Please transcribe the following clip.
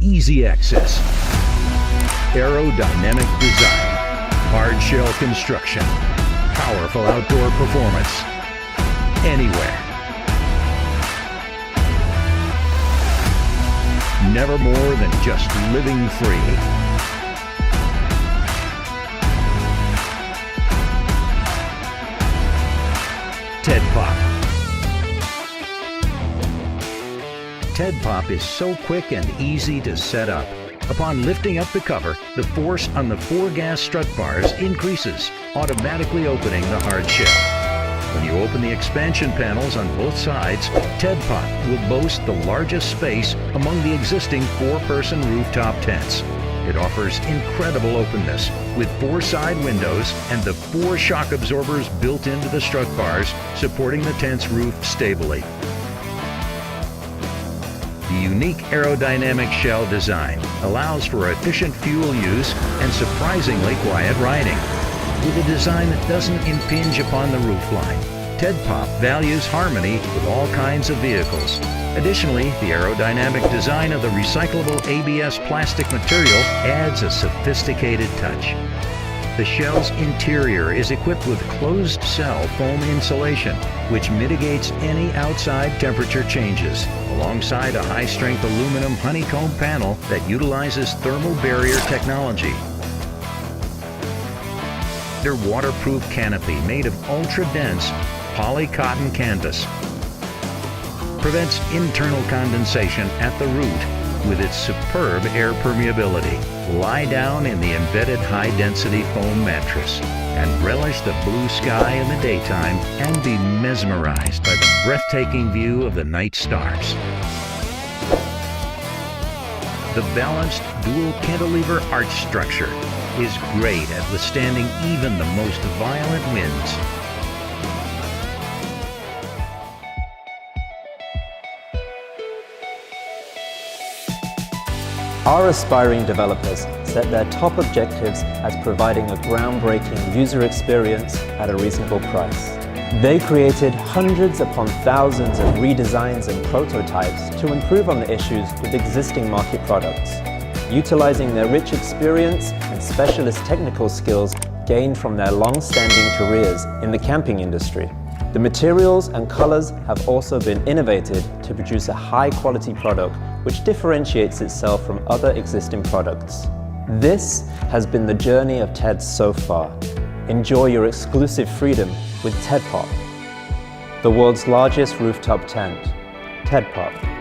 easy access. Aerodynamic design, hard shell construction, powerful outdoor performance, anywhere. Never more than just living free. TEDPoP. TEDPoP is so quick and easy to set up. Upon lifting up the cover, the force on the 4 gas strut bars increases, automatically opening the hard shell. When you open the expansion panels on both sides, TEDPoP will boast the largest space among the existing 4-person rooftop tents. It offers incredible openness with 4 side windows and the 4 shock absorbers built into the strut bars, supporting the tent's roof stably. The unique aerodynamic shell design allows for efficient fuel use and surprisingly quiet riding. With a design that doesn't impinge upon the roofline, TEDPoP values harmony with all kinds of vehicles. Additionally, the aerodynamic design of the recyclable ABS plastic material adds a sophisticated touch. The shell's interior is equipped with closed-cell foam insulation, which mitigates any outside temperature changes, alongside a high-strength aluminum honeycomb panel that utilizes thermal barrier technology. Their waterproof canopy, made of ultra-dense poly-cotton canvas, prevents internal condensation at the root with its superb air permeability. Lie down in the embedded high-density foam mattress and relish the blue sky in the daytime and be mesmerized by the breathtaking view of the night stars. The balanced dual cantilever arch structure is great at withstanding even the most violent winds. Our aspiring developers set their top objectives as providing a groundbreaking user experience at a reasonable price. They created hundreds upon thousands of redesigns and prototypes to improve on the issues with existing market products, utilizing their rich experience and specialist technical skills gained from their long-standing careers in the camping industry. The materials and colors have also been innovated to produce a high-quality product which differentiates itself from other existing products. This has been the journey of TED so far. Enjoy your exclusive freedom with TEDPoP, the world's largest rooftop tent. TEDPoP.